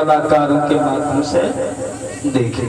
कलाकारों के माध्यम से देखें।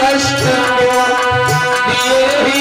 कष्ट दिए ही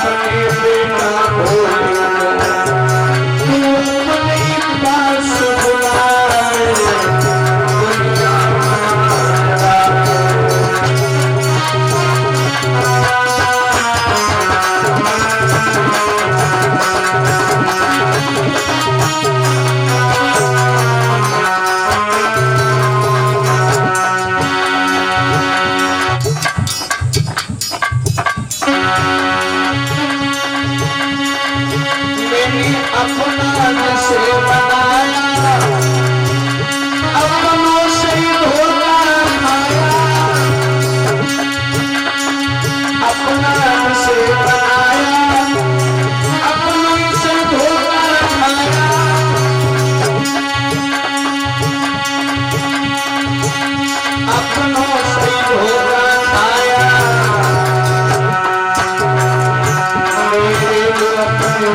अपने बेटा भोले तू अपने पास बुला दुनिया अपना से बनाया अपनों से धोखा खाया अपना से बनाया अपनों से धोखा खाया अपनों से धोखा खाया मेरे अपने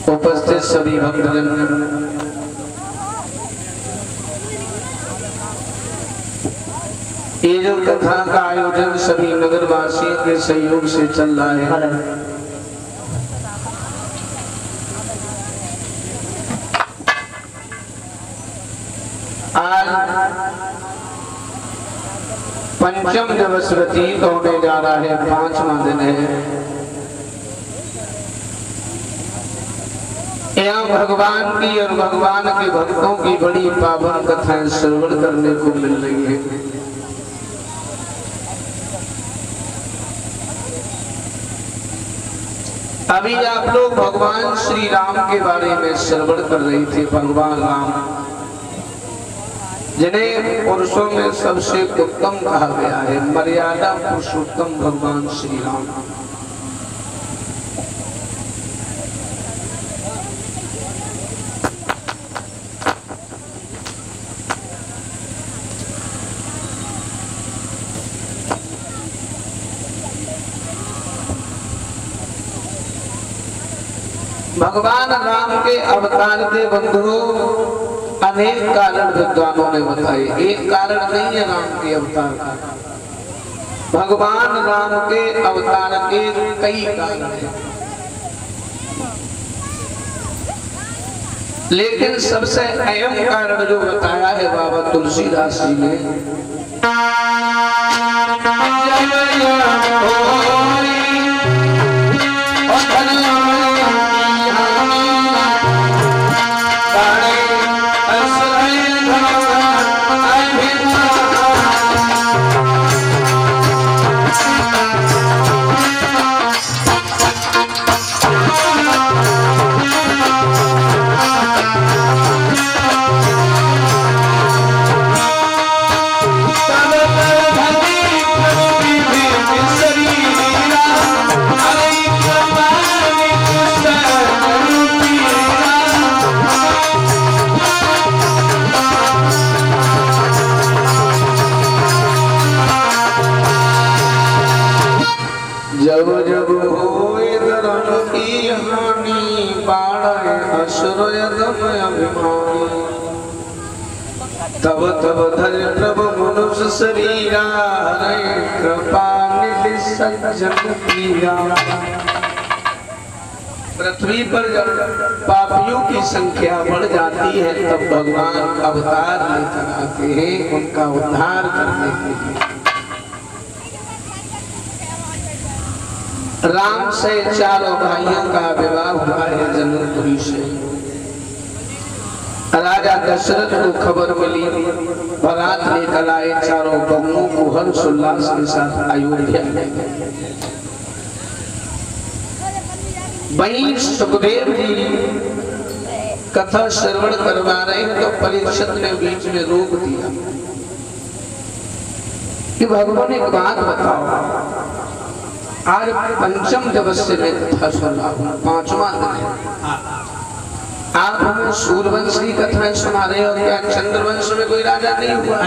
उपस्थित सभी भक्तजन, ये जो कथा का आयोजन सभी नगर वासियों के सहयोग से चल रहा है। आज पंचम दिवस व्यतीत होने जा रहा है, 5वां दिन है। यहाँ भगवान की और भगवान के भक्तों की बड़ी पावन कथाएं श्रवण करने को मिल रही है। अभी आप लोग भगवान श्री राम के बारे में श्रवण कर रहे थे। भगवान राम जिन्हें पुरुषों में सबसे उत्तम कहा गया है, मर्यादा पुरुषोत्तम भगवान श्री राम। भगवान राम के अवतार के बंधुओं अनेक कारण विद्वानों ने बताए। एक कारण नहीं है राम के अवतार का, भगवान राम के अवतार के कई कारण हैं, लेकिन सबसे अहम कारण जो बताया है बाबा तुलसीदास जी ने, असुर यदम अभिमानी तब तब धर प्रभु मनुष्य शरीरा हरे कृपा निधि सज्जन किया। पृथ्वी पर जब पापियों की संख्या बढ़ जाती है तब भगवान अवतार लेकर आते हैं उनका उद्धार करने के लिए। राम से चारों भाइयों का विवाह हुआ है जनकपुरी से। राजा दशरथ को खबर मिली, बारात लेकर आए, चारों बहुओं को हर्षोल्लास के साथ अयोध्या ले गए। वहीं सुखदेव जी कथा श्रवण करवा रहे हैं तो परीक्षित ने बीच में रोक दिया कि भगवान एक बात बताओ, आज पंचम दिवस से मैं कथा सुन रहा हूँ, 5वां दिन है, आप हमें सूर्यवंश की कथाएं सुना रहे हो, क्या चंद्रवंश में कोई राजा नहीं हुआ?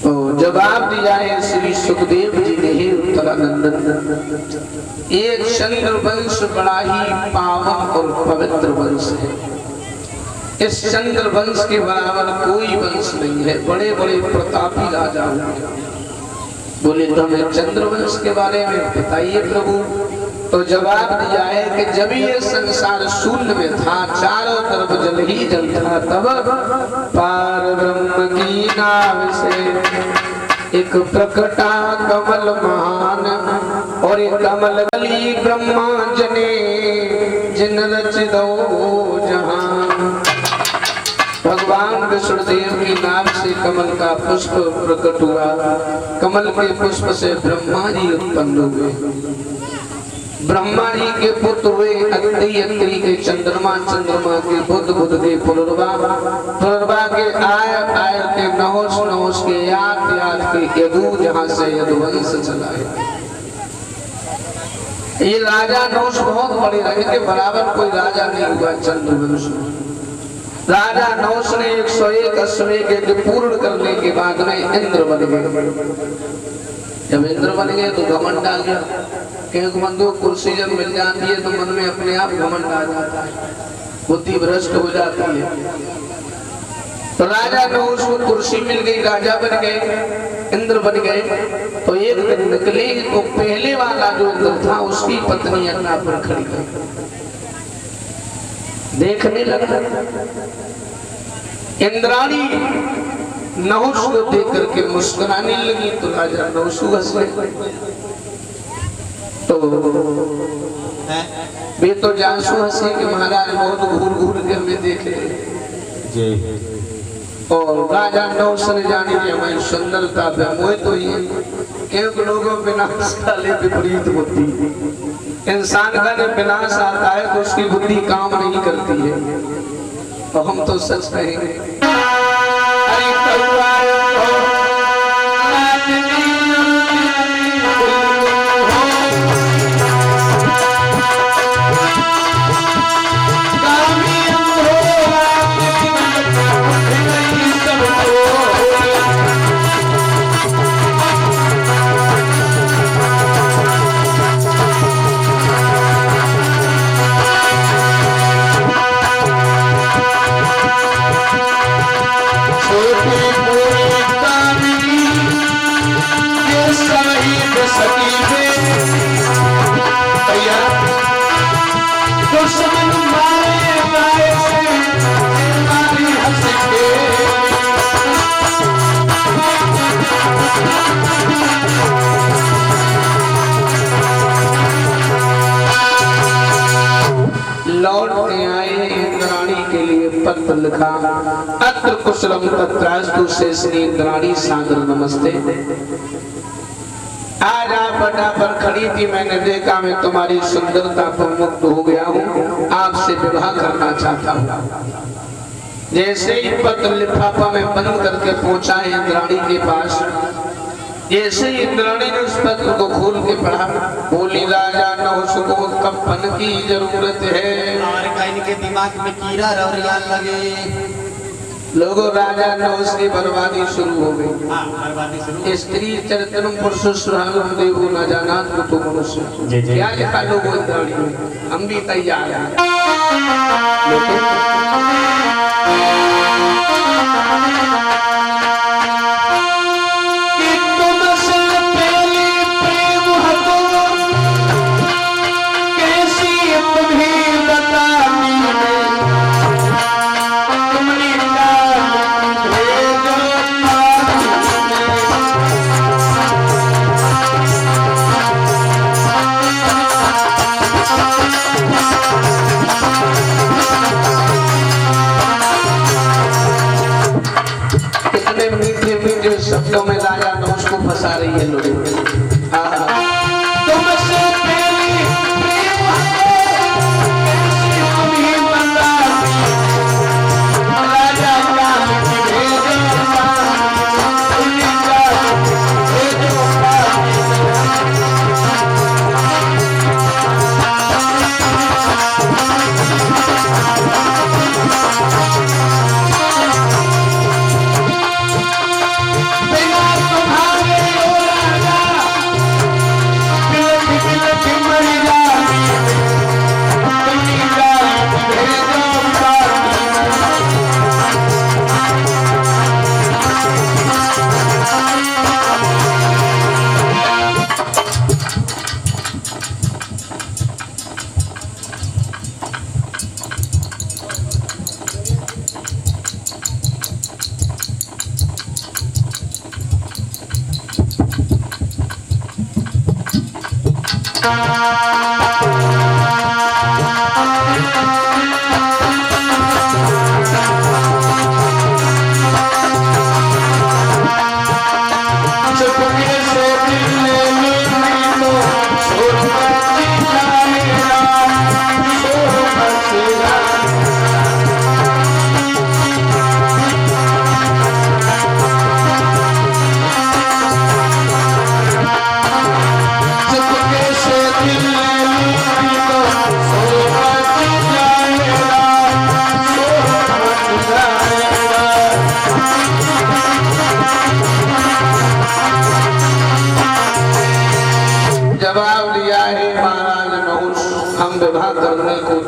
तो जवाब दिया है श्री सुखदेव जी ने, हे उत्तरानंदन, एक चंद्रवंश बड़ा ही पावन और पवित्र वंश है। इस चंद्रवंश के बराबर कोई वंश नहीं है, बड़े बड़े प्रतापी राजा हुए। बोले तो हमें चंद्रवंश के बारे में बताइए प्रभु। तो जवाब दिया है कि जब ये संसार शून्य में था, चारों तरफ जल ही जल था, तब पार ब्रह्म की नाव से एक प्रकटा कमल महान, और एक कमल कली ब्रह्मा जने जिन रच दो जहां। भगवान विष्णुदेव की नाम से कमल का पुष्प प्रकट हुआ, कमल के पुष्प से ब्रह्मा जी उत्पन्न हुए, ब्रह्मा जी के पुत्र हुए अत्रि, अत्रि के चंद्रमा, चंद्रमा के बुध, बुध के पुनर्वा, पुनर्वा के आय, आय के नहुष, नहुष के याद, याद के यदु, जहां से यदुवंश चला है। ये राजा नहुष बहुत बड़े रहे के बराबर कोई राजा नहीं हुआ चंद्रवंश में। राजा नहुष ने 101 अश्वमेध यज्ञ पूर्ण करने के बाद में इंद्र बन गए। जब इंद्र बन गए तो घमंड आ गया, क्योंकि बंदो कुर्सी जब मिल जाती है तो मन में अपने आप घमंड आ जाता है, बुद्धि भ्रष्ट हो जाती है। तो राजा नहुष को कुर्सी मिल गई, राजा बन गए, इंद्र बन गए। तो एक दिन निकले तो पहले वाला जो इंद्र था उसकी पत्नी अन्ना पर खड़ी गई, देखने लगा। इंद्राणी नहुष को देख करके मुस्कुराने लगी तो राजा नहुष हंस गए। तो वे तो जानसू हंसे कि महाराज बहुत घूर घूर के हमें देख रहे जी। और राजा नहुष ने जानी कि हमारी सुंदरता पे मोहित हुई है, क्योंकि लोगों विनाश काले विपरीत बुद्धि, इंसान का जब विनाश आता है तो उसकी बुद्धि काम नहीं करती है। तो हम तो सच कहेंगे, अरे लौट के आए इंद्राणी के लिए पत्र लिखा, अत्र कुशलम तत्रास्तु शेषनी इंद्राणी सादर नमस्ते। आज आप बटा पर खड़ी थी, मैंने देखा मैं तुम्हारी सुंदरता पर मुग्ध हो गया हूँ, आपसे विवाह करना चाहता हूँ। जैसे ही पत्र लिफाफा में बंद करके पहुंचा है इंद्राणी के पास, जैसे ही इंद्राणी ने उस पत्र को खोल के पढ़ा, बोली राजा नहुष को कफन की जरूरत है, और इनके दिमाग में कीड़ा रवरिया लगे। लोगों राजा नहुष की बर्बादी शुरू हो गई। स्त्री चरित्रम पुरुषोत्तम देवो न जाना तो मनुष्य, क्या लिखा लोगों इंद्राणी में, हम भी तैयार हैं। शब्दों में लाया तो उसको फंसा रही है लोग। तुमसे पहली प्रेम कैसी तुम्हें बता राजा राम की भेजो उनका भेजो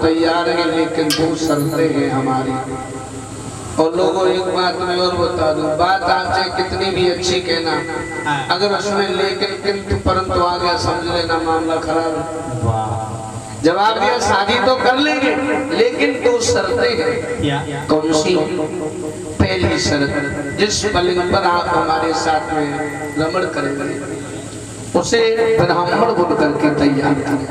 तैयार है, लेकिन दो शर्तें हैं हमारी। और लोगों एक बात मैं और बता दूं, बात आपसे कितनी भी अच्छी कहना, अगर उसमें लेकिन किंतु परंतु आ गया समझ लेना मामला खराब है। जवाब दिया शादी तो कर लेंगे, लेकिन दो शर्तें हैं। कौन सी? पहली शर्त, जिस पलंग पर आप हमारे साथ में रमण करेंगे उसे ब्राह्मण बुन करके तैयार करें,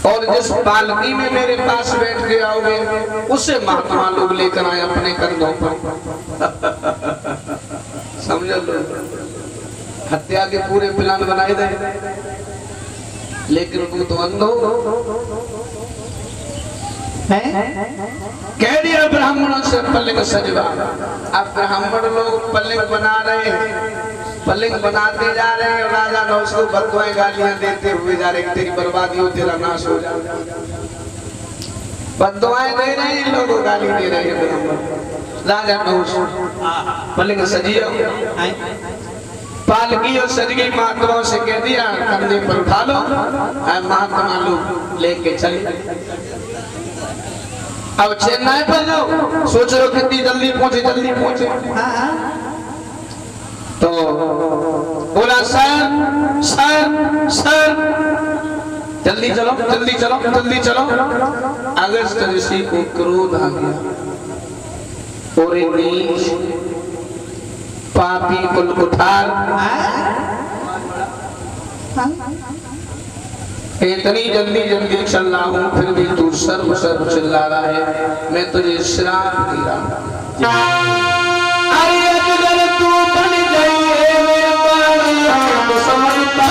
और जिस पालकी में मेरे पास बैठ के आओगे उसे महात्मा लोग लेकर आए अपने कंधों पर। समझ लो, हत्या के पूरे प्लान बनाए गए, लेकिन वो तो अंधो कह दिया ब्राह्मणों से पलंग सजवा। अब ब्राह्मण लोग पलंग बना रहे हैं, पलंग बनाते जा रहे हैं, राजा ने उसको बददुआएं गालियां देते हुए जा रहे, तेरी बर्बादी हो, तेरा नाश हो जाए। बददुआएं दे रहे हैं लोग, गाली दे रहे हैं। राजा ने उस पलंग सजियो, पालकी और सजगी महात्माओं से कह दिया कंधे पर उठा लो, महात्मा लोग लेके चले। अब चेन्नई पर जाओ, सोच रहे हो कितनी जल्दी पहुंचे, जल्दी पहुंचे। तो बोला सर सर सर जल्दी चलो जल्दी चलो जल्दी चलो। अगस्त ऋषि को क्रोध आ गया, और नीच पापी कुलकुठार, इतनी जल्दी जल्दी चल रहा हूँ फिर भी तू सर्व सर्व चिल्ला रहा है, मैं तुझे श्राप दे रहा हूँ। अगर तू बन जाइए तो समझता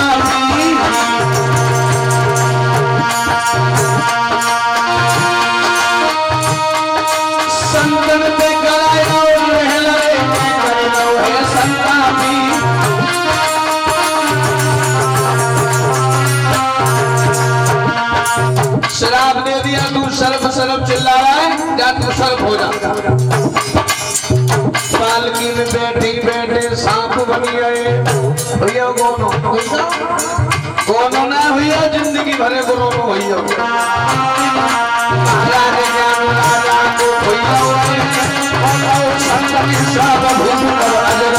संतन पे गलायो महलाए है संतापी। श्राप दे दिया, तू सर्व सर्व चिल्ला रहा है, जा तू सर्व हो जा। पालकी में बैठी बैठे सांप बन गए, भैया गोनो ना हुई है जिंदगी भरे गुरु को होई जाओ महाराज ज्ञान राजा को होई जाओ और संत की सब भूल कर अजर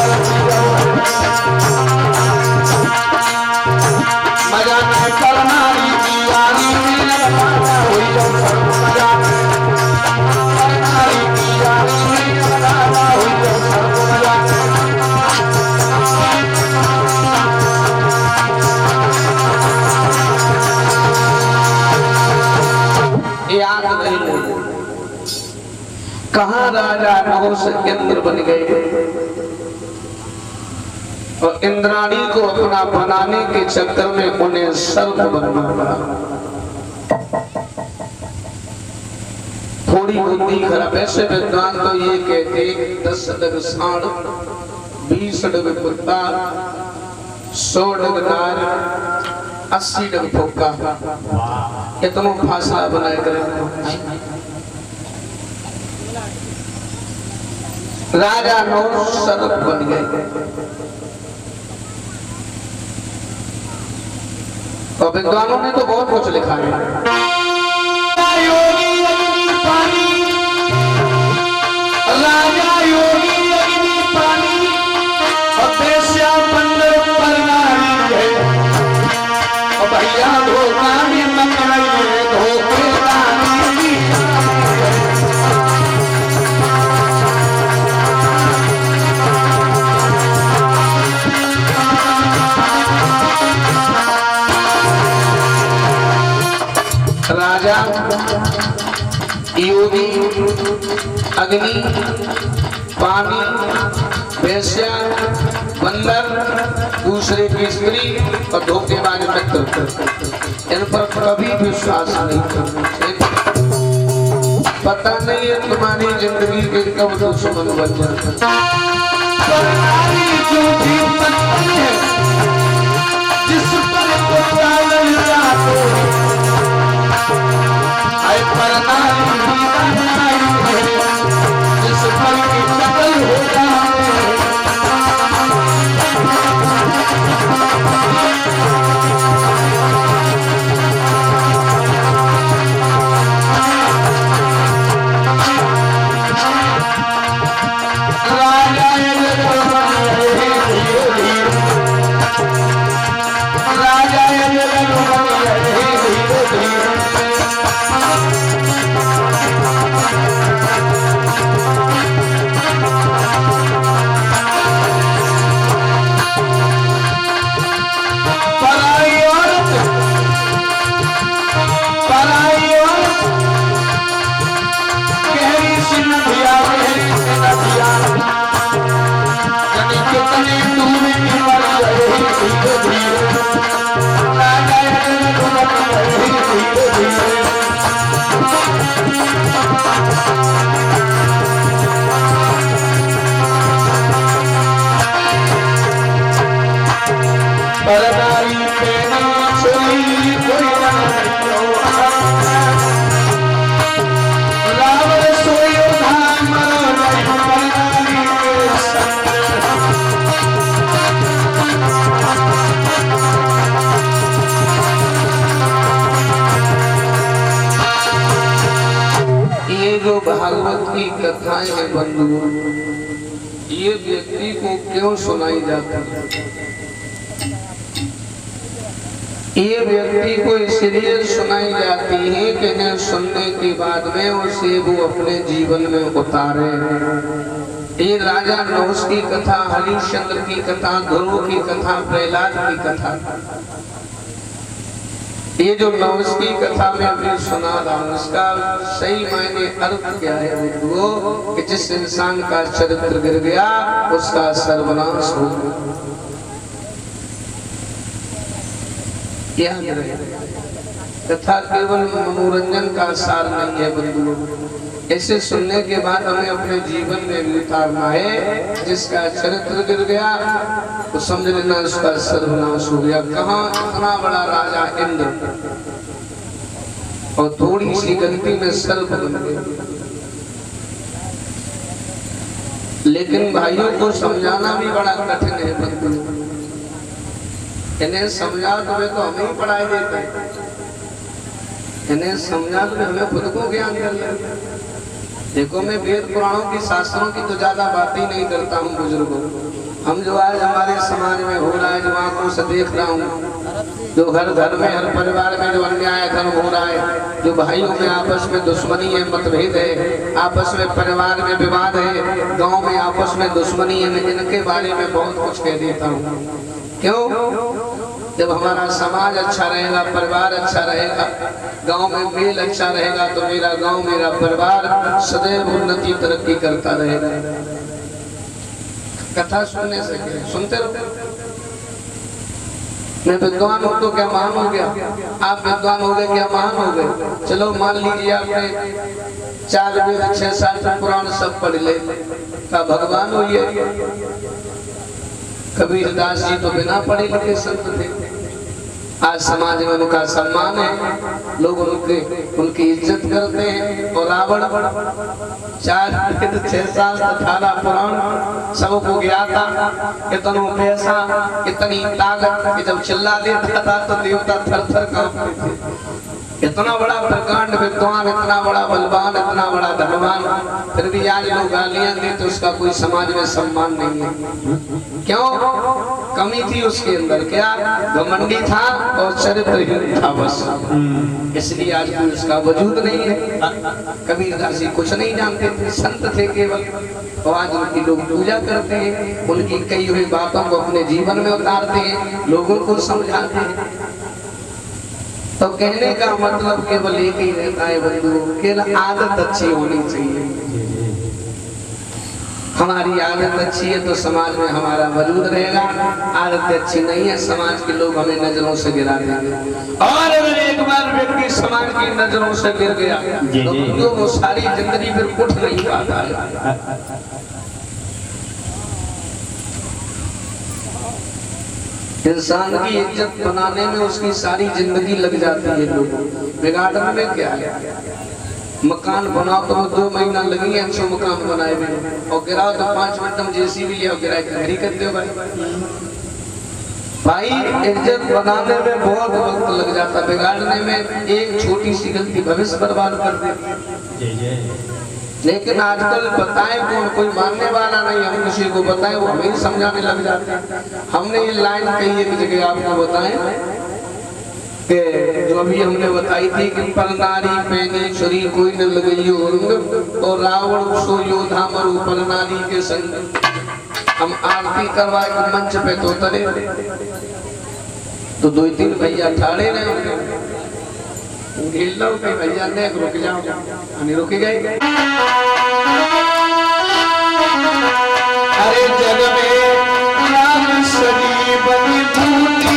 मजा न करना की यारी होई जाओ मजा करना की यारी होई जाओ मजा याद नहीं कहां राजा नहुष इंद्र बन गए और इंद्राणी को अपना बनाने के चक्कर में उन्हें सर्प बनना पड़ा। थोड़ी बुद्धि खराब ऐसे विद्वान तो ये कहते 10 डग सांड 20 डग कुत्ता 100 डग नार 80 डग फुक्का इतना फासला बनाए करें। राजा नहुष सर्प बन गए और विद्वानों ने तो बहुत कुछ लिखा है। राजा योगी अग्नि पानी और बेश्या बंदर पर नारी है और भैया धोखा में मकड़ई है धोखे रानी राजा योगी अग्नि पानी वेश्या बंदर दूसरे की स्त्री और धोखेबाज मित्र इन पर कभी विश्वास नहीं करना। पता नहीं है तुम्हारी जिंदगी के कब दुश्मन बन जाता जिस पर जिस पर की कतल हो जाए भागवत की कथाएं हैं बंधुओं, ये व्यक्ति को क्यों सुनाई जाती है? ये व्यक्ति को इसलिए सुनाई जाती है कि इन्हें सुनने के बाद में उसे वो अपने जीवन में उतारे। ये राजा नहुष की कथा, हरिश्चंद्र की कथा, ध्रुव की कथा, प्रहलाद की कथा, ये जो नहुष की कथा में अभी सुना रहा हूं, इसका सही मायने अर्थ क्या है बंधुओं कि जिस इंसान का चरित्र गिर गया उसका सर्वनाश हो गया। कथा केवल मनोरंजन का सार नहीं है बंधुओं, ऐसे सुनने के बाद हमें अपने जीवन में भी उतारना है। जिसका चरित्र गिर गया तो समझ लेना उसका सर्वनाश हो गया। कहाँ इतना बड़ा राजा इंद्र और थोड़ी सी गलती में सर्प बन गया। लेकिन भाइयों को समझाना भी बड़ा कठिन है बंधुओं। इन्हें समझा तो वे तो हमें ही पढ़ाई देते हैं, इन्हें समझा तो हमें खुद को ज्ञान कर लेते। देखो मैं वेद पुराणों की शास्त्रों की तो ज्यादा बात ही नहीं करता हूँ बुजुर्गों। हम जो आज हमारे समाज में हो रहा है, जो आंखों से देख रहा हूँ, जो हर घर में हर परिवार में जो अन्याय धर्म हो रहा है, जो भाइयों में आपस में दुश्मनी है, मतभेद है, आपस में परिवार में विवाद है, गांव में आपस में दुश्मनी है, मैं इनके बारे में बहुत कुछ कह देता हूँ। क्यों? जब हमारा समाज अच्छा रहेगा, परिवार अच्छा रहेगा, गांव में मेल अच्छा रहेगा, तो मेरा गांव मेरा परिवार सदैव उन्नति तरक्की करता रहेगा। कथा सुनने से सुनते रहो। मैं विद्वान हूं तो क्या महान हो गया? आप विद्वान हो गए क्या महान हो गए? चलो मान लीजिए आपने 4 वेद 6 शास्त्र पुराण सब पढ़ ले, क्या भगवान हो? ये कबीरदास जी तो बिना पढ़े लिखे संत थे। आज समाज में उनका सम्मान है, लोग उनकी इज्जत करते हैं। और रावण 4 वेद 6 शास्त्र 18 पुराण सबको ज्ञाता, इतना पैसा इतनी ताकत कि जब चिल्ला देता था तो देवता थर थर कांपते थे। इतना बड़ा प्रकांड विद्वान, इतना बड़ा बलवान, इतना बड़ा धनवान, फिर भी आज लोग गालियां देते, उसका कोई समाज में सम्मान नहीं है। क्यों? कमी थी उसके अंदर, क्या? घमंडी था और चरित्रहीन था बस, इसलिए आज कोई उसका वजूद नहीं है। कबीरदास जी कुछ नहीं जानते थे, संत थे केवल, और आज उनकी लोग पूजा करते हैं, उनकी कई हुई बातों को अपने जीवन में उतारते हैं, लोगों को समझाते हैं। तो कहने का मतलब केवल एक ही रहता है बंधु, केवल आदत अच्छी होनी चाहिए। हमारी आदत अच्छी है तो समाज में हमारा वजूद रहेगा, आदत अच्छी नहीं है समाज के लोग हमें नजरों से गिरा देंगे। और अगर एक बार व्यक्ति समाज की नजरों से गिर गया तो वो सारी जिंदगी फिर उठ नहीं पाता है। इंसान की इज्जत बनाने में उसकी सारी जिंदगी लग जाती है। लोग बिगाड़ने में क्या है? मकान बनाओ तो 2 महीना लगी 100 मकान बनाए हुए, और गिराओ तो 5 मिनट में जेसीबी लिया गिरा के घर ही कर दो भाई। इज्जत बनाने में बहुत वक्त लग जाता, बिगाड़ने में एक छोटी सी गलती भविष्य बर्बाद कर देती। लेकिन आजकल बताए कौन? कोई मानने वाला नहीं, हम किसी को बताए वो हमें समझाने लग जाते हैं। हमने ये लाइन कही एक जगह आपको बताएं कि जो अभी हमने बताई थी कि पर नारी पैनी छुरी कोई न लगइयो रंग, और रावण सो योधा मरु पर नारी के संग। हम आरती करवाए कि मंच पे तो उतरे, तो 2-3 भैया ठाड़े रहे, भैया ने रुक जाओ, रुक गए। अरे जग में राम सनी बनी धूती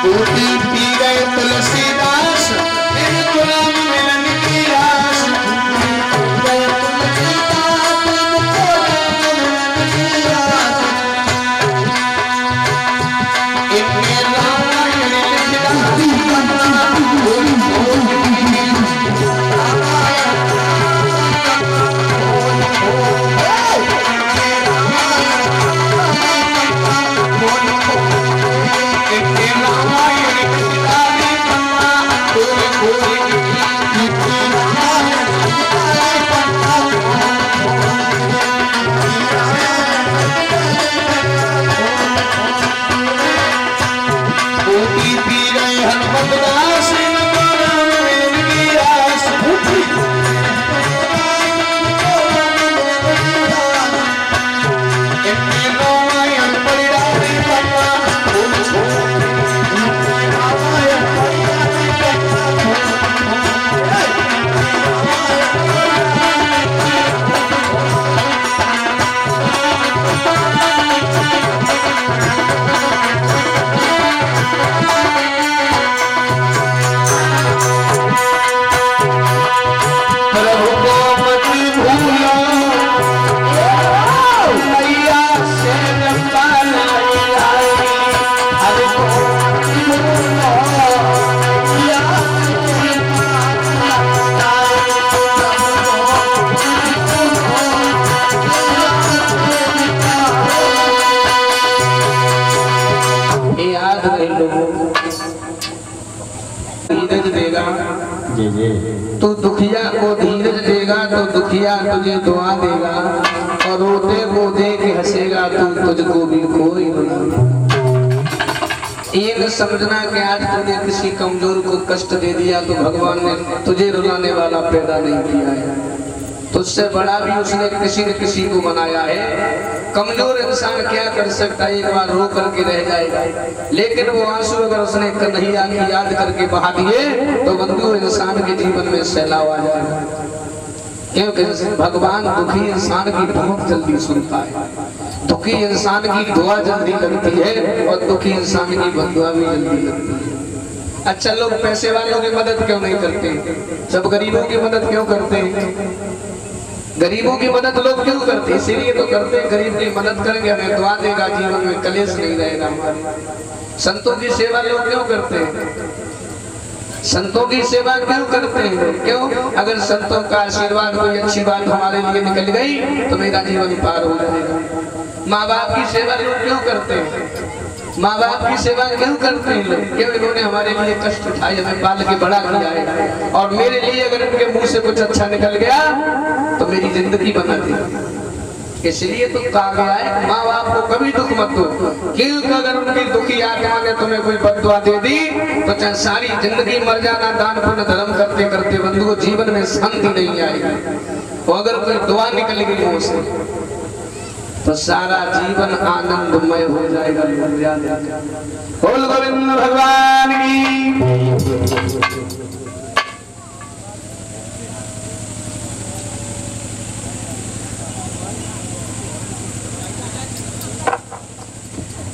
गोरी गोरी जी जी। तू दुखिया को धीरज देगा तो दुखिया तुझे दुआ देगा, और रोते को देख हंसेगा तू तुझको भी कोई रुलाएगा। ये न समझना कि आज तूने किसी कमजोर को कष्ट दे दिया तो भगवान ने तुझे रुलाने वाला पैदा नहीं किया है, तुझसे बड़ा भी उसने किसी न किसी को बनाया है। कमजोर इंसान क्या कर सकता है, एक बार रो करके रह जाएगा, लेकिन वो आंसू अगर उसने कन्हैया की याद करके बहा दिए तो बंधु इंसान के जीवन में सैलाब आ जाएगा। क्योंकि भगवान दुखी इंसान की बहुत जल्दी सुनता है, दुखी इंसान की दुआ जल्दी लगती है और दुखी इंसान की बददुआ भी जल्दी लगती है। अच्छा, लोग पैसे वालों की मदद क्यों नहीं करते, सब गरीबों की मदद क्यों करते हैं? गरीबों की मदद लोग क्यों करते हैं? इसीलिए तो करते हैं, गरीब की मदद करेंगे हमें दुआ देगा, जीवन में कलेश नहीं रहेगा हमारे। संतों की सेवा लोग क्यों करते हैं? संतों की सेवा क्यों करते हैं? क्यों? अगर संतों का आशीर्वाद कोई अच्छी बात हमारे लिए निकल गई तो मेरा जीवन पार हो जाएगा। माँ बाप की सेवा लोग क्यों करते हैं? माँ बाप की सेवा क्यों करते हैं लोग? क्यों? इन्होंने हमारे लिए कष्ट उठाए, हमें पाल के बड़ा किया है, और मेरे लिए अगर इनके मुंह से कुछ अच्छा निकल गया तो मेरी जिंदगी बना दी। इसलिए तो कहा गया है माँ बाप को कभी दुख मत दो, क्योंकि अगर उनकी दुखी आत्मा ने तुम्हें कोई बददुआ दे दी तो चाहे सारी जिंदगी मर जाना, दान पुण्य धर्म करते करते बंधु को जीवन में शांति नहीं आएगी। और अगर कोई दुआ निकल गई मुंह से तो सारा जीवन आनंदमय हो जाएगा। बोल गोविंद भगवान की।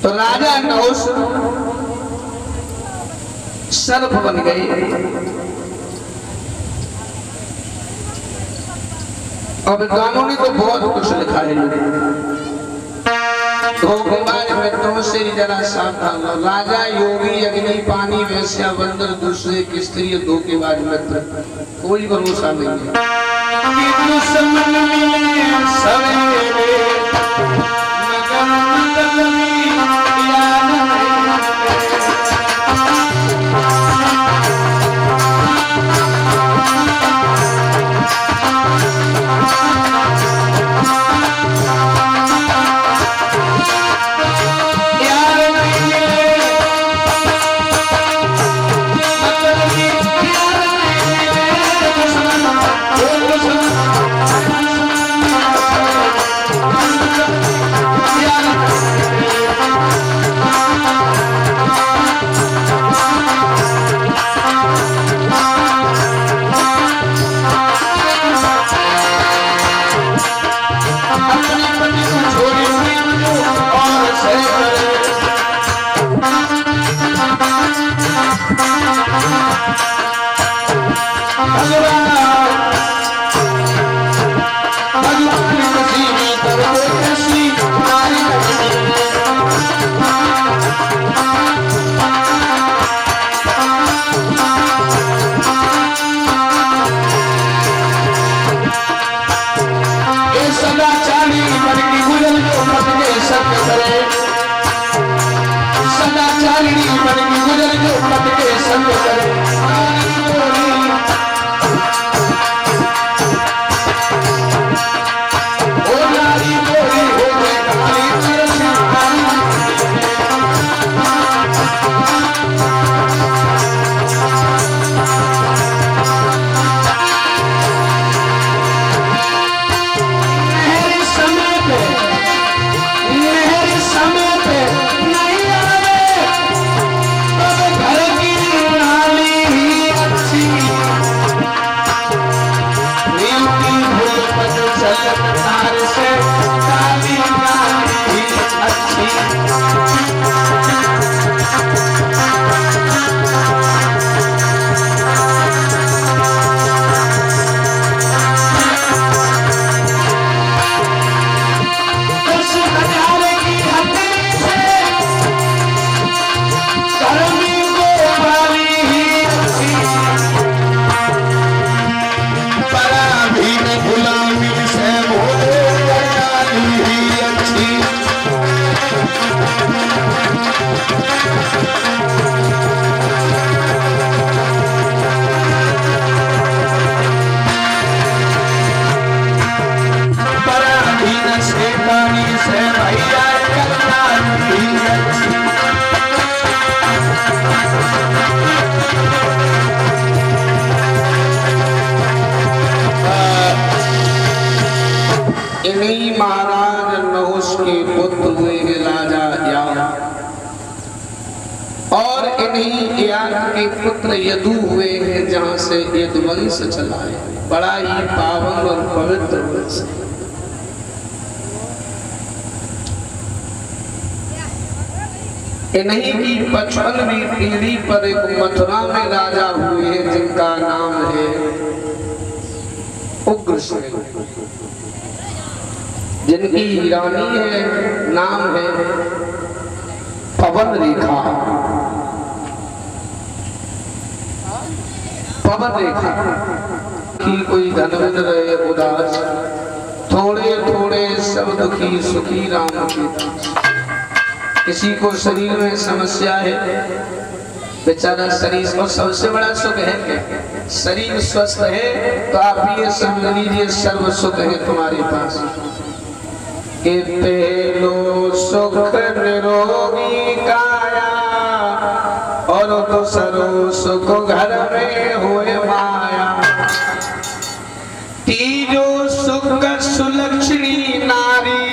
तो राजा नहुष सर्प बन गई, और विद्वानों ने तो बहुत कुछ लिखा है। धोखेबाज मित्रों से जरा सावधान रहो। राजा, योगी, अग्नि, पानी, वैश्या, बंदर, दूसरे की स्त्री, धोखेबाज मित्र, कोई भरोसा नहीं है। नहीं आवे तो घर की पुत्र यदु हुए हैं जहां से यदुवंश चला है, बड़ा ही पावन और पवित्र वंश। इन्हीं की 55वीं पीढ़ी पर एक मथुरा में राजा हुए हैं जिनका नाम है उग्रसेन, जिनकी रानी है नाम है पवन रेखा। पवन रेखा की कोई धनविन रहे उदास, थोड़े थोड़े सब दुखी सुखी राम के दास। किसी को शरीर में समस्या है, बेचारा शरीर, और सबसे बड़ा सुख है कि शरीर स्वस्थ है तो आप ये समझ लीजिए सर्व सुख है तुम्हारे पास। कि पहलो सुख निरोगी काया और दूसरो सुख घर में हुए माया। तीजो सुख सुलक्षणी नारी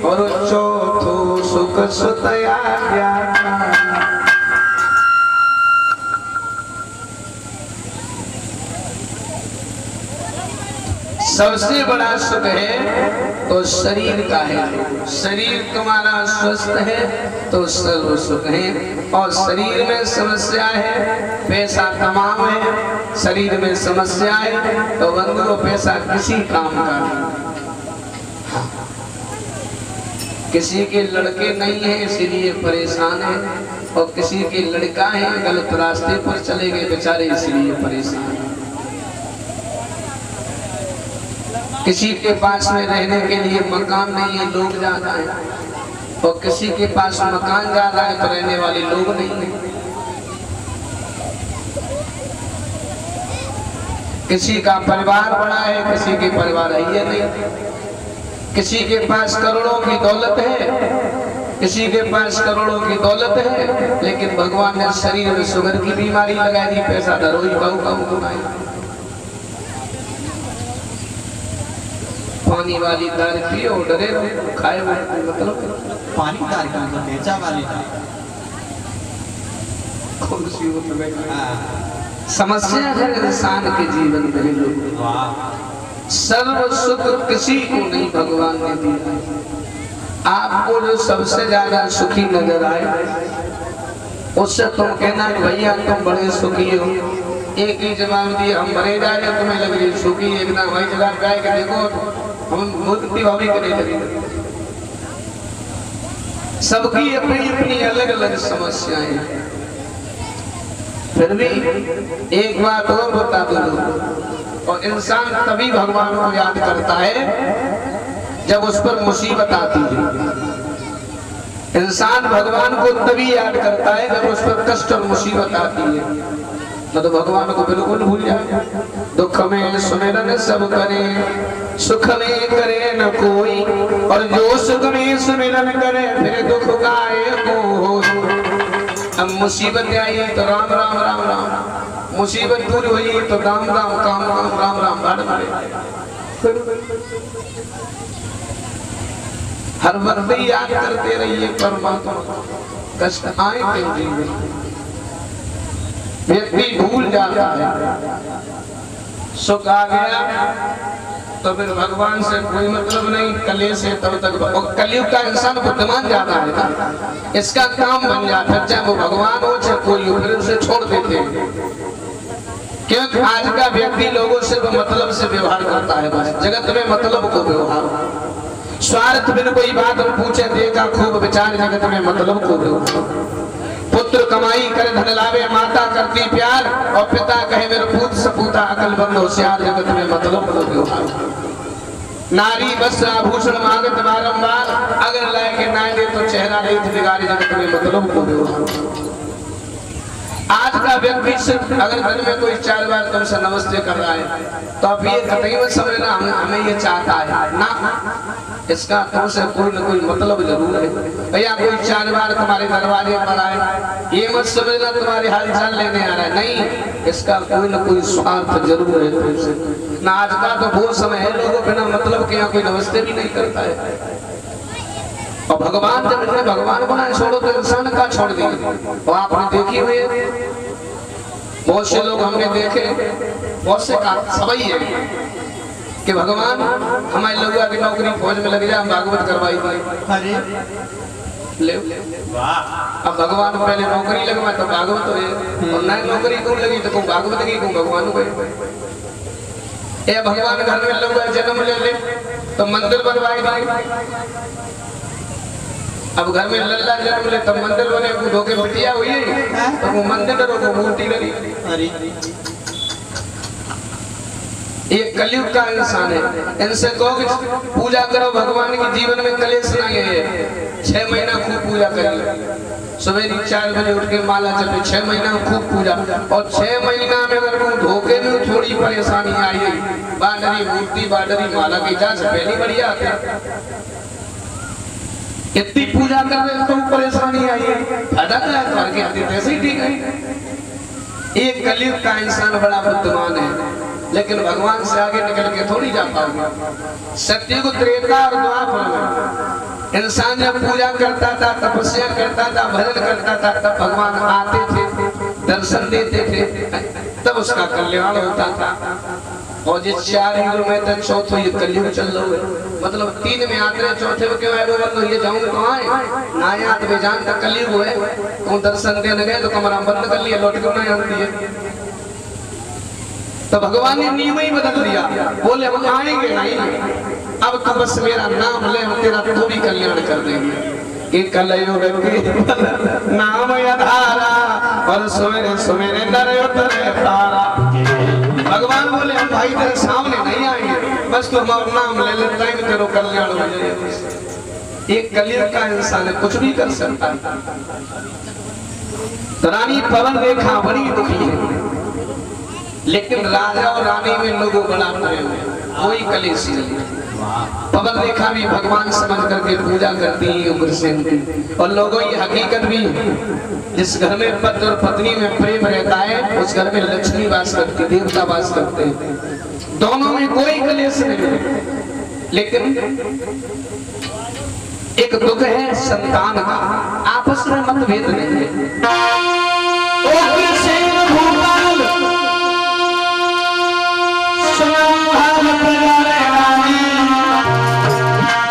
और चौथो सुख सुतया ज्ञाता। सबसे बड़ा सुख है तो शरीर का है। शरीर तुम्हारा स्वस्थ है तो सर्व सुख है, और शरीर में समस्या है, पैसा तमाम है, शरीर में समस्या है तो बंधुओं पैसा किसी काम का नहीं। किसी के लड़के नहीं है इसीलिए परेशान है, और किसी के लड़का है गलत रास्ते पर चले गए बेचारे इसलिए परेशान है। किसी के पास में रहने के लिए मकान नहीं है, लोग ज्यादा है, और किसी के पास मकान ज्यादा है तो रहने वाले लोग नहीं है। किसी का परिवार बड़ा है, किसी के परिवार है ही नहीं। किसी के पास करोड़ों की दौलत है, किसी के पास करोड़ों की दौलत है, लेकिन भगवान ने शरीर में शुगर की बीमारी लगा दी, पैसा धरो ही कहू पानी वाली दाल पियो डरे खाए, मतलब पानी दाल का मतलब बेचा वाली दाल कौन सी समस्या है इंसान के जीवन में। लोग सर्व सुख किसी को नहीं भगवान ने दिया। आपको जो सबसे ज्यादा सुखी नजर आए उससे तुम कहना भैया तुम बड़े सुखी हो। एक ही जवाब दिए हम मरे जा रहे, तुम्हें लग रही सुखी, एक ना वही जवाब गाय के देखो हम मुक्ति भावी करने लगे। सबकी अपनी अपनी अलग अलग समस्याएं, फिर भी एक बात और बता दो, और इंसान तभी भगवान को याद करता है जब उस पर मुसीबत आती है। इंसान भगवान को तभी याद करता है जब उस पर कष्ट और मुसीबत आती है, न तो भगवान को बिल्कुल भूल जाए। दुख में सुमिरन सब करे, सुख में करे न कोई, और जो सुख में सुमिरन करे फिर दुख का एक हो। अब मुसीबत आई तो राम राम राम राम, मुसीबत दूर हुई तो राम राम काम काम राम राम भाड़। हर वक्त याद करते रहिए परमात्मा, कष्ट आए तो जीवन व्यक्ति भूल जाता है। सुख आ गया तो फिर भगवान से कोई मतलब नहीं, कलेश है तब तक। कलयुग का इंसान बुद्धिमान ज्यादा है ना, इसका काम बन जाता है, चाहे वो भगवान हो चाहे कोई हो, फिर उसे छोड़ देते हैं। क्योंकि आज का व्यक्ति लोगों से मतलब से व्यवहार करता है, बस जगत में मतलब को व्यवहार, स्वार्थ बिन कोई बात पूछे देगा खूब विचार, जगत में मतलब को व्यवहार। पुत्र कमाई करे धन लावे, माता करती प्यार, और पिता कहे मेरे पूत सपूता अकलमंद होशियार, जगत में मतलब को व्यवहार। नारी वस्त्र आभूषण मांगत बारंबार, अगर लाए के ना दे तो चेहरा नहीं बिगाड़े, जगत में मतलब को व्यवहार। आज का व्यक्ति सिर्फ अगर दिन में कोई 4 बार तुमसे नमस्ते कर रहा है तो आप ये कतई मत समझना हमें ये चाहता है ना, इसका तुमसे कोई न कोई मतलब जरूर है। भैया कोई 4 बार तुम्हारे दरवाजे पर आए ये मत समझना तुम्हारे हालचाल लेने आ रहा है, नहीं, इसका कोई न कोई स्वार्थ जरूर है तुमसे ना। आज का तो वो समय है लोगों बिना मतलब के यहाँ कोई नमस्ते भी नहीं करता है। और भगवान जब इन्हें भगवान बनाए छोड़ो तो इंसान का छोड़ दिया। और आपने देखी हुई बहुत से लोग हमने देखे, बहुत से सभी है कि भगवान हमारे लोग की नौकरी फौज में लग जाए, हम भागवत करवाई अरे ले। वाह, अब भगवान पहले नौकरी लगवा तो भागवत हो, और नई नौकरी कौन लगी तो कौन भागवत की कौन भगवान हो। ये भगवान घर में लोग जन्म ले ले तो मंदिर बनवाए दिए। अब घर में लल्ला जन्म ले तब मंदिर बने, को धोखे बिटिया हुई तो वो मंदिर को मूर्ति लगी। अरे ये कलयुग का इंसान है। इनसे कहो कि पूजा करो भगवान की, जीवन में कलेश नहीं है। 6 महीना खूब पूजा करिए, सवेरे 4 बजे उठ के माला जपे, 6 महीना खूब पूजा। और 6 महीना में अगर वो धोखे में थोड़ी परेशानी आई, बाडरी मूर्ति बाडरी माला की जांच पहली बढ़िया आती है। इतनी पूजा कर रहे तो परेशानी आई है, फायदा क्या है? तो आगे आती ऐसे ही ठीक है। एक कलयुग का इंसान बड़ा बुद्धिमान है, लेकिन भगवान से आगे निकल के थोड़ी जा पाओगे। सत्ययुग, त्रेता और द्वापर में इंसान जब पूजा करता था, तपस्या करता था, भजन करता था, तब भगवान आते थे, दर्शन देते थे, तब उसका कल्याण होता था। और जिस 4 युग में तक चौथो ये कलयुग चल रहा है, मतलब 3 में आते रहे, चौथे में क्यों आए? बोलो ये जाऊं कहाँ है ना, याद बेजान तक कलयुग है। तो दर्शन देने गए तो कमरा बंद कर लिया, लौट कर नहीं आती है। तो भगवान ने नियम ही बदल दिया, बोले हम आएंगे नहीं, अब तो बस मेरा नाम ले, हम तेरा तो भी कल्याण कर देंगे। एक कलयुग की नाम आधारा और सुमेरे सुमेरे नर उतरे तारा। भगवान बोले हम भाई तेरे सामने नहीं आएंगे, बस तू हमारा नाम ले लेता है, तेरा कल्याण हो जाएगा। एक कलयुग का इंसान है, कुछ भी कर सकता है। रानी पवन रेखा बड़ी दुखी है, लेकिन राजा और रानी में लोगों बड़ा प्रेम है, कोई कलेश नहीं। पवन रेखा भी भगवान समझ करके पूजा करती है उग्रसेन की। और लोगों की हकीकत भी, जिस घर में पति और पत्नी में प्रेम रहता है, उस घर में लक्ष्मी वास करती, देवता वास करते हैं, दोनों में कोई कलेश नहीं है। लेकिन एक दुख है संतान का, आपस में मतभेद नहीं है।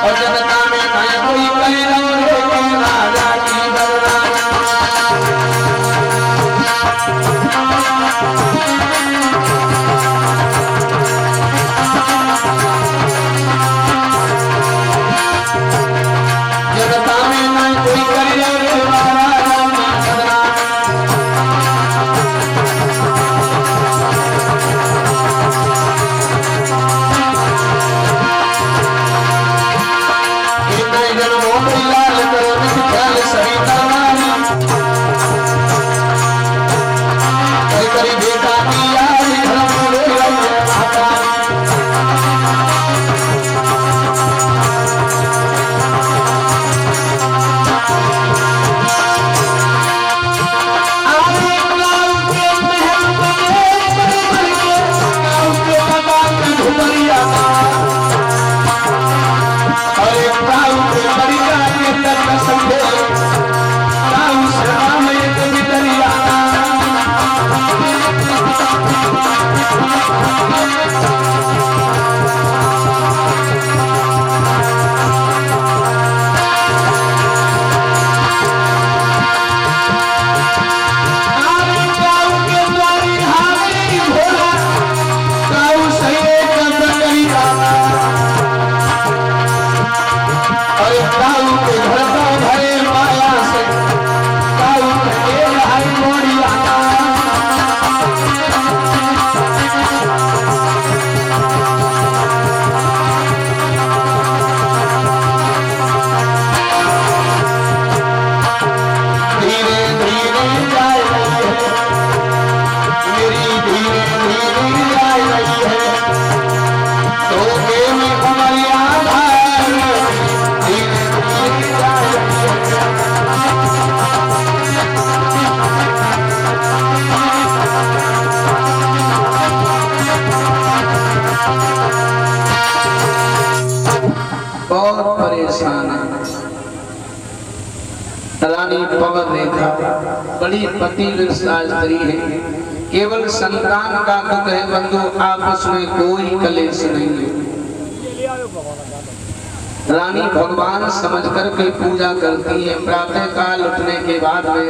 और जनता में कोई राजा की जनता में कोई रानी पवन रेखा बड़ी पतिव्रता स्त्री है, केवल संतान का दुख है बंधु, आपस में कोई कलेश नहीं है। रानी भगवान समझ कर के पूजा करती है, प्रातः काल उठने के बाद में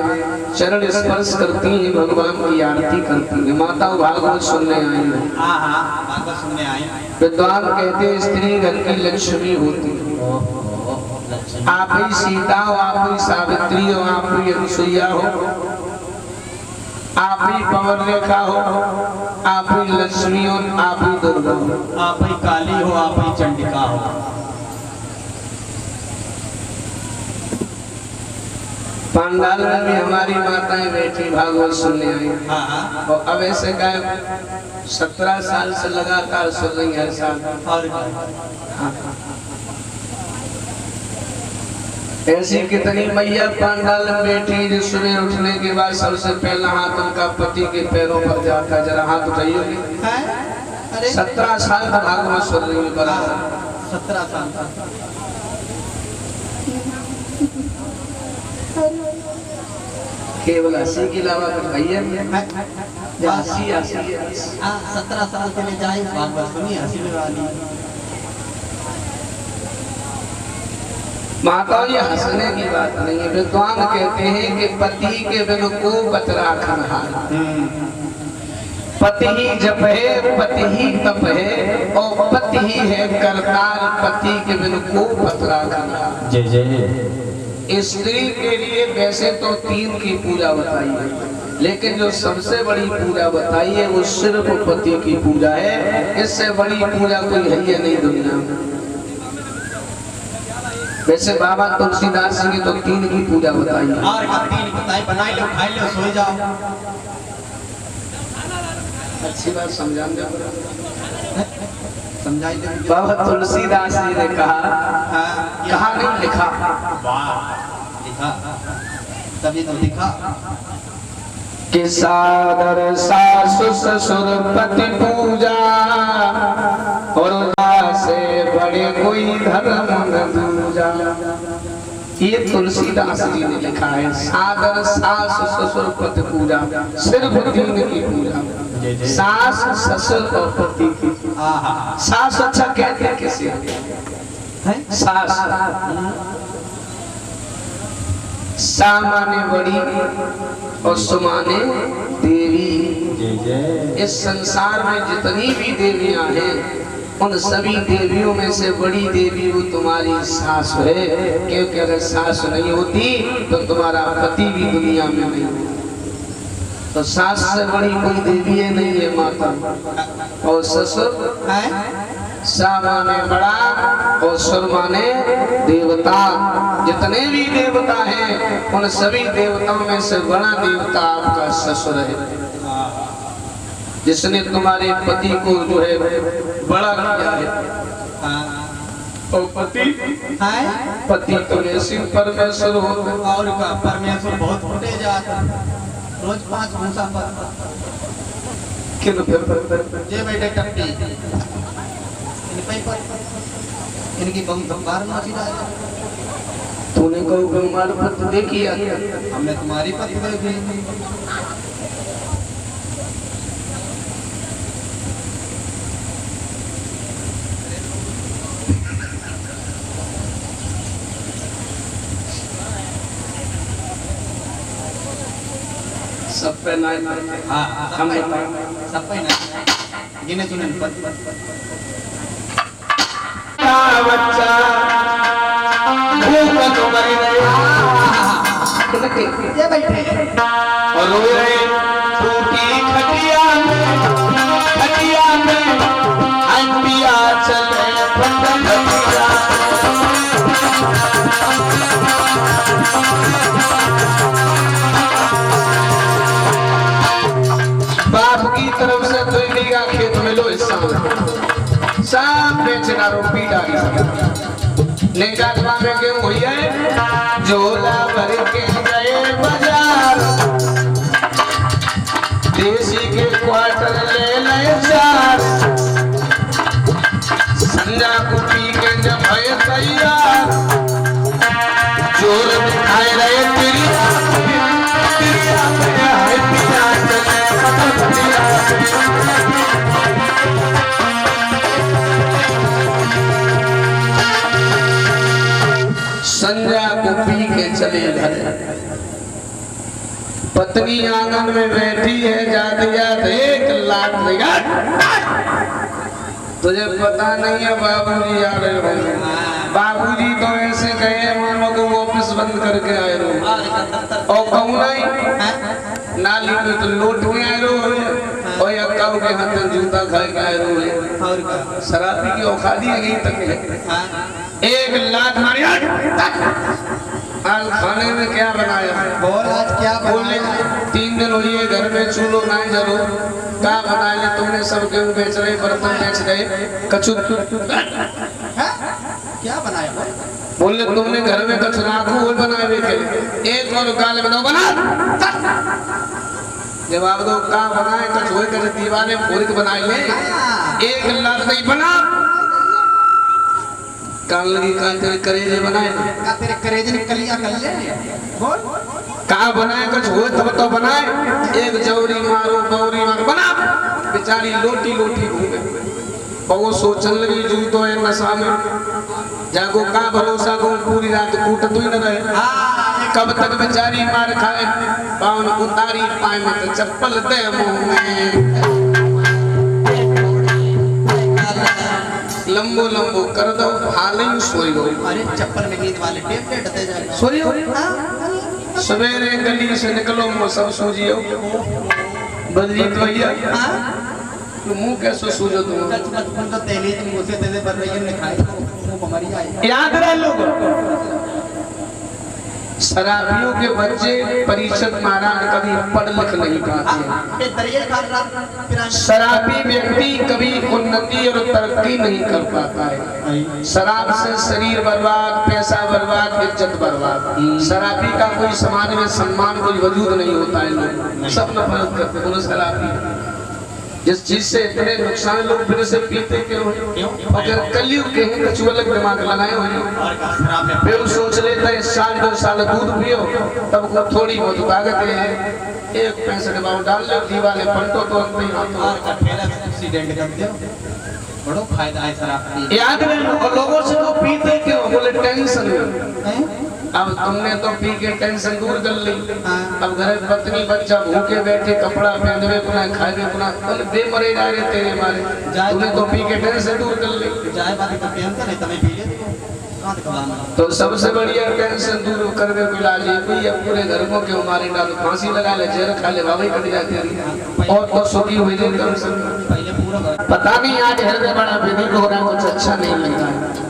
चरण स्पर्श करती है, भगवान की आरती करती है। माता भागवत सुनने आई है। भागवत सुनने आई। विद्वान कहते हैं स्त्री घर की लक्ष्मी होती है। आप ही सीता हो, आप ही सावित्री हो, आप ही अनुसुईया हो, आप ही पवन रेखा हो, आप ही लक्ष्मी हो, आप ही दुर्गा हो, आप ही काली हो, आप ही चंडिका हो। पंडाल में भी हमारी माताएं बैठी भागवत सुनने आई। और अब ऐसे का 17 साल से लगातार सुन रही हर साल। ऐसी कितनी मैया पंडाल में बैठी जो सुबह उठने के बाद सबसे पहला हाथ उनका पति के पैरों पर जाता है। जरा हाथ उठाइए। 17 साल तक भागवत सुन रही है बराबर। 17 साल केवल हंसी के अलावा कुछ भैया हंसी हंसी 17 साल के लिए जाए भागवत सुनी हंसी वाली। माता ये हंसने की बात नहीं है। विद्वान कहते हैं कि पति के बिन को बतरा खनहार, पति ही जप है, पति ही तप है, और पति ही है करतार, पति के बिन को बतरा खनहार। जय जय। स्त्री के लिए वैसे तो 3 की पूजा बताई है, लेकिन जो सबसे बड़ी पूजा बताई है वो सिर्फ पति की पूजा है। इससे बड़ी पूजा कोई है ही नहीं दुनिया में। वैसे बाबा तुलसीदास जी ने तो 3 की पूजा बताई है। और 3 बताई, बनाई लो, खाई लो, सो जाओ। अच्छी बात समझा दे, समझाई दे। बाबा तुलसीदास जी ने कहा नहीं लिखा। वाह, लिखा तभी तो लिखा कि सादर सासु ससुर पति पूजा, और से बड़े कोई धर्म न दूजा। ये तुलसीदास जी ने लिखा है। सादर सास ससुर पति पूजा, सिर्फ 3 की पूजा। सास ससुर और पति की। सास अच्छा कहते हैं किसे? सास सा माने बड़ी और सुमाने देवी। इस संसार में जितनी भी देवियां हैं उन सभी देवियों में से बड़ी देवी वो तुम्हारी सास है, क्योंकि अगर सास नहीं होती तो तुम्हारा पति भी दुनिया में नहीं होता। तो सास से बड़ी कोई देवी है नहीं है माता। और ससुर सा माने बड़ा और सुर माने देवता। जितने भी देवता हैं उन सभी देवताओं में से बड़ा देवता आपका ससुर है, जिसने तुम्हारे पति को जो है बड़ा किया है। और पति तो ऐसे परमेश्वर होते। और का परमेश्वर बहुत फुटे जाते, रोज 5 भूसा पर जे बैठे टट्टी इनकी बहुत बार नाची जाए। तूने कहो हमारे पति देखी? हमने तुम्हारी पति देखी। सब पे ना हम सब पे ना गिने चुने बच्चा भूख तो मर ये बैठे और रोए रहे टूटी खटिया में अंबिया चले खटिया। बाप की तरफ से 2 बीघा खेत में लो इस सब बेचना रोटी डाली निकालवा में क्यों हुई है? झोला भर के गए बाजार, देसी के क्वार्टर ले 4, संजा को पी के जब भय तैयार, जोर दिखाए रहे तेरी में बैठी है, जाते जाते एक लात लगा। तुझे पता नहीं है बाबूजी आ रहे हैं। बाबूजी तो ऐसे कहे मानो को ऑफिस बंद करके आए रहो और कहूँ नहीं नाली में तो लोट में आए रहो और या कब के हाथ में जूता खा के आए रहो। शराबी की औकाती यही तक है। एक लात मारी। आज खाने में क्या बनाया? बोल आज क्या बोले 3 दिन हुए घर में चूल्हो नहीं जरूर क्या बना ले तुमने सब गेहूं बेच रहे बर्तन बेच गए कछु क्या बनाया? बोले तुमने घर में कछु राखू और बनाए के एक और गाल बनाओ बना जवाब दो का बनाए कछु होए कर दीवाने फोड़ के बनाए ले एक लाख नहीं बना कान लगी कान तेरे करेजे बनाए का तेरे करेजे ने कलियां कर ले बोल कहाँ बनाए कुछ हो तब तो बनाए एक जौरी मारो बौरी मारो बना बेचारी लोटी लोटी घूमे और वो सोचने लगी जू तो है नशा में जागो का भरोसा को पूरी रात कूट तो ही न रहे कब तक बेचारी मार खाए पावन उतारी पाए में तो चप्पल दे मुंह में लंबो लंबो कर दो हाल ही सोई हो। अरे चप्पल में नींद वाले टेबलेट दे जाए सोई हो। सवेरे गली से निकलो वो सब सूझियो बलजीत भैया तो मुंह कैसे सूझो तुम बचपन तो तेली मुझसे दे पर रही ने खाए मुंह हमारी आई याद रहे लोग शराबियों के बच्चे परिषद महाराज कभी पढ़ लिख नहीं पाते। शराबी व्यक्ति कभी उन्नति और तरक्की नहीं कर पाता है। शराब से शरीर बर्बाद पैसा बर्बाद इज्जत बर्बाद। शराबी का कोई समाज में सम्मान कोई वजूद नहीं होता है। लोग सब नफरत करते हैं शराबी जिस चीज से इतने नुकसान लोग फिर से पीते क्यों? अगर कलयुग के हैं कुछ अलग दिमाग लगाए हुए फिर सोच लेते हैं 1-2 साल दूध पियो तब को थोड़ी बहुत ताकत है एक पैसे के भाव डाल लो दीवाले पलटो तो एक्सीडेंट कर दो बड़ा फायदा है शराब याद रहे लोगों से तो पीते क्यों? बोले टेंशन में। अब तुमने तो पी के टेंशन दूर कर ली अब घर पत्नी बच्चा भूखे बैठे कपड़ा पहनवे कुना खाए कुना बेमरे जा रहे तेरे मारे तूने तो पी के टेंशन दूर कर ली जाए बात तो टेंशन है तभी पी ले तो सबसे बढ़िया टेंशन दूर करने को इलाज है कोई अब पूरे घर को क्यों मारे डालो फांसी लगा ले जेल खा ले बाबा कट जाते और तो सुखी हुई पहले पूरा पता नहीं आज हृदय बड़ा विधि हो रहा कुछ अच्छा नहीं लग रहा है।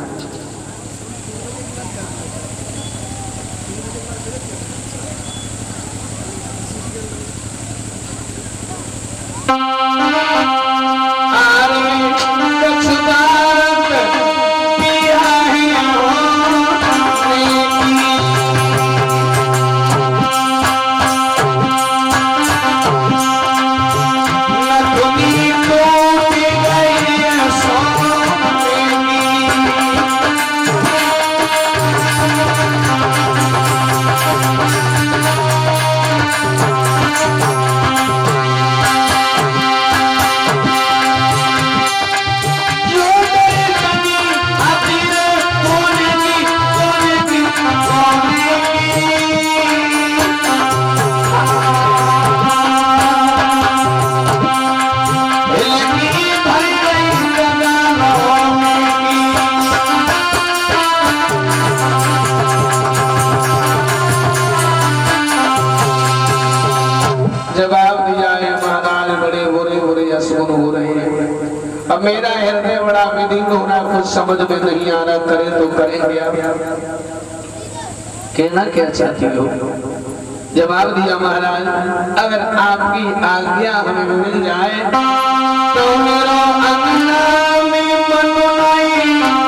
अब मेरा हृदय बड़ा विधि हो रहा कुछ समझ में नहीं आ रहा करे तो करेंगे कहना क्या चाहती हो? जवाब दिया महाराज अगर आपकी आज्ञा हमें मिल जाए तो मेरा अंगना में मन नहीं लगी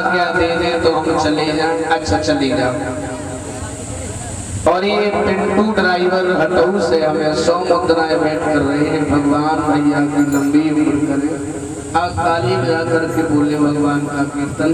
आज्ञा दे दे तो हम चले जाएं। अच्छा चले जाओ। और ये पिंटू ड्राइवर हटऊ से हमें 100 मुद्राएं भेंट कर रहे हैं। भगवान भैया की लंबी उम्र करे। आप ताली बजा करके बोले भगवान का कीर्तन।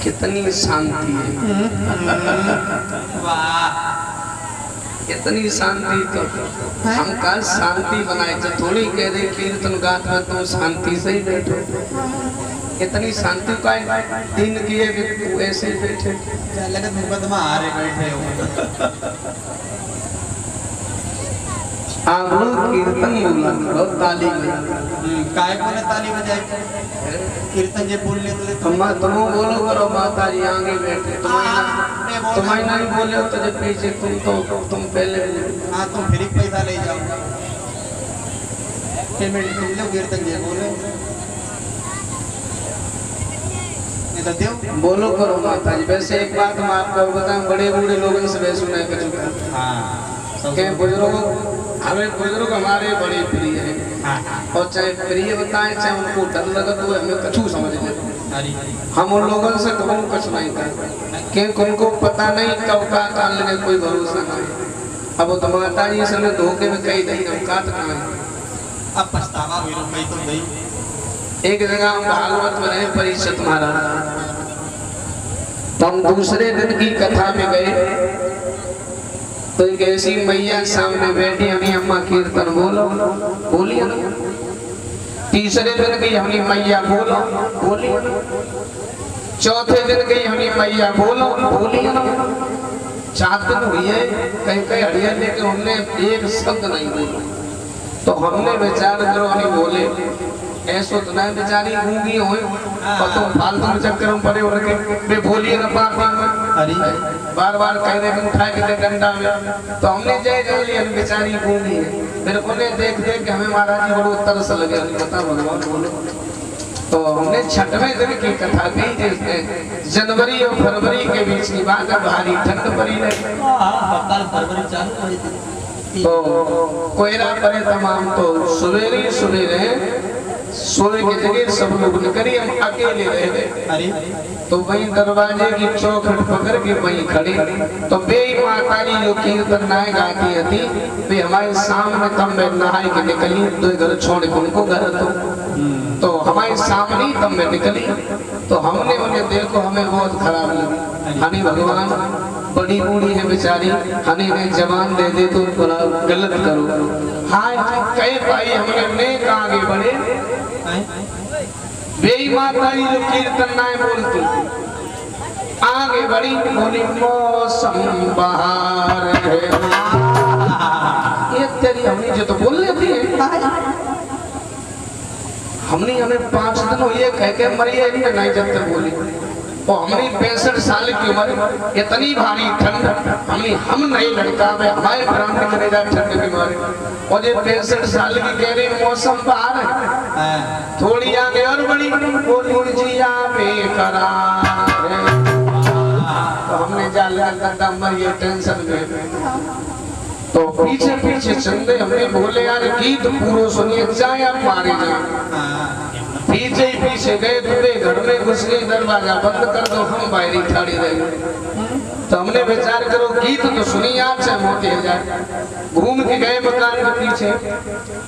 कितनी शांति है। कितनी शांति। तो हम का शांति बनाए जो थोड़ी कह दे कीर्तन गात में तुम शांति से ही बैठो। इतनी शांति का दिन किए ऐसे ही बैठे लगत मुकदमा हारे बैठे हो। आप लोग कीर्तन बोला करो ताली काय बोले ताली बजाई कीर्तन जे बोल ले तुम बोलो करो माता जी आगे बैठे तुम्हारी नहीं बोले तो जब पीछे तुम पहले। हाँ तुम फिर पैसा ले जाओ पेमेंट तुम लो कीर्तन जे बोले तो देव बोलो करो माता जी। वैसे एक बात हम आपको बताऊं बड़े बूढ़े लोगों से वैसे सुना कर चुका। के बुजुर्गों हमें बुजुर्ग हमारे बड़े प्रिय हैं। और चाहे प्रिय बताएं चाहे उनको डर लगा तो हमें कछु समझ लें। हम उन लोगों से कभी कुछ नहीं करते क्योंकि उनको पता नहीं कब का काल लगे कोई भरोसा नहीं। अब वो तो माता जी से धोखे में कही नहीं हम का तो कहा अब पछतावा हुई कही तो नहीं। एक जगह हम भागवत में रहे परीक्षित महाराज तो हम दूसरे दिन की कथा में गए तो एक ऐसी मैया सामने बैठी हमें अम्मा कीर्तन बोलो बोलिए। तीसरे दिन गई हमने मैया बोलो बोलिए। चौथे दिन गई हमने मैया बोलो बोलिए। 4 दिन हुई है कहीं कहीं हड़िया लेके हमने एक शब्द नहीं बोला। तो हमने विचार करो हमें बोले ऐसो तो नहीं बेचारी गूंगी हो और तुम फालतू चक्कर में पड़े हो रखे वे बोलिए ना बार बार कह रहे उठा के दे डंडा में। तो हमने जय जय लिया बेचारी गूंगी है। फिर उन्हें देख देख के हमें महाराज जी बड़ो तरस लगे बता भगवान बोलो। तो हमने 6वें दिन की कथा की जिसमें जनवरी और फरवरी के बीच की बात है। भारी ठंड पड़ी रही तो कोयला पड़े तमाम तो सवेरे सवेरे सोए की जगह सब लोग निकली हम अकेले रहे। तो वही दरवाजे की चौखट पकड़ के वही खड़ी तो बे माता जी जो कीर्तन नाय गाती थी वे हमारे सामने तब में नहाई के निकली। तो घर छोड़ के उनको घर तो हमारे सामने तब में निकली। तो हमने उन्हें देखो हमें बहुत खराब लगी। हनी भगवान बड़ी बूढ़ी है बेचारी, हने ने जवान दे दे तो बड़ा गलत करो। हाय कहे भाई हमने नेक आगे बढ़े, बेई माता जी जो कीर्तन नाय बोलती आगे बढ़ी, बोली मौसम बहार है। ये तेरी हमने जो तो बोल लेती है, हमने हमें 5 दिन हुए कह के मरी है नहीं जब तक बोली। और हमने 65 साल की उम्र, इतनी भारी ठंड, हम नहीं लड़का में हमारे ब्राह्मण करे जा ठंड के मारे। और ये 65 साल की कह रही मौसम बाहर है, थोड़ी आगे और बड़ी बोली जिया बेकरार है। तो हमने जा मरिए टेंशन में, तो पीछे पीछे चंदे हमने बोले यार गीत पूरा सुनिए जाए आप मारे जाए। पीछे ही पीछे गए, दूसरे घर में घुस गए, दरवाजा बंद कर दो, हम बाहरी खड़ी रह गए। तो हमने विचार करो गीत तो सुनी आप चाहे मोती हो जाए। घूम के गए मकान के पीछे,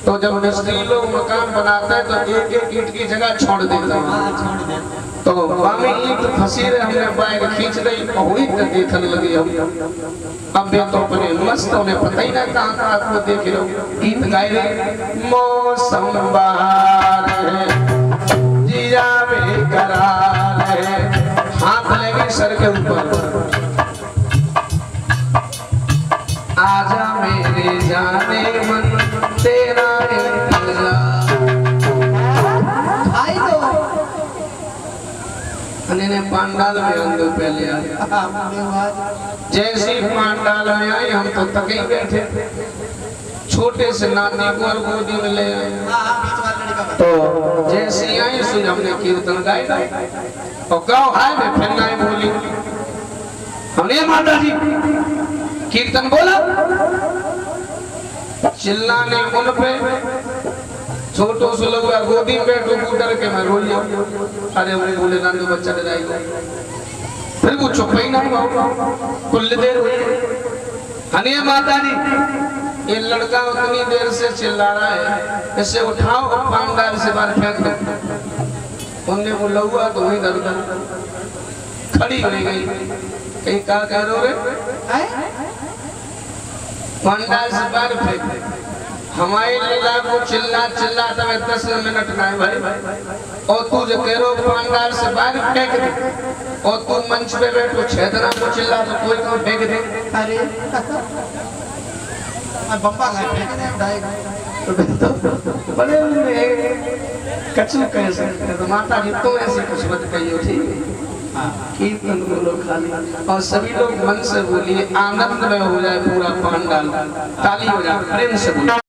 तो जब मिस्त्री लोग मकान बनाता है तो एक एक ईंट की जगह छोड़ देता है, तो वामी ईंट फंसी रहे, हमने बाहर खींच रही वही तो देखने लगी हम। अब तो अपने मस्त उन्हें पता ही ना कहाँ को देख लो, गीत गाए रहे मौसम बहार है, जिया बेकरार है, हाथ लगे सर के ऊपर, आजा मेरे जाने मन तेरा इंतजार। ने पांडाल में अंदर पहले आए, जैसे पांडाल में आए हम तो तके ही बैठे, छोटे से नाती को और गोदी में ले आए। तो जैसे आए सुन हमने कीर्तन गाया और गाओ हाय में फिर ना बोली, हमने माता जी कीर्तन बोला, चिल्लाने उन पे छोटो से लोग गोदी में बैठो डर के मैं रोई जाऊं। अरे वो बोले ना तो बच्चा डराई, फिर वो चुप ही ना हुआ, कुल देर हुई। हने माता जी ये लड़का उतनी देर से चिल्ला रहा है, इसे उठाओ और पांडाल से बाहर फेंक दो। उनने वो लहुआ तो वही दर खड़ी हो गई, कहीं क्या कह रहे रे, पांडाल से बाहर फेंक। हमारे लल्ला को चिल्ला चिल्ला तब 10 मिनट ना है भाई, और तू जो कह रो पांडाल से बाहर फेंक दे, और तू मंच पे बैठो छेदना को चिल्ला तो कोई को फेंक दे। अरे बम्बा है फेंक दे डायरेक्ट, बड़े कचू कैसे तो माता जी तो ऐसे कुछ मत कहियो, ठीक कीर्तन बोलो खाली, और सभी लोग मन से बोलिए, आनंद में हो जाए पूरा पांडाल, ताली हो जाए प्रेम से बोलिए।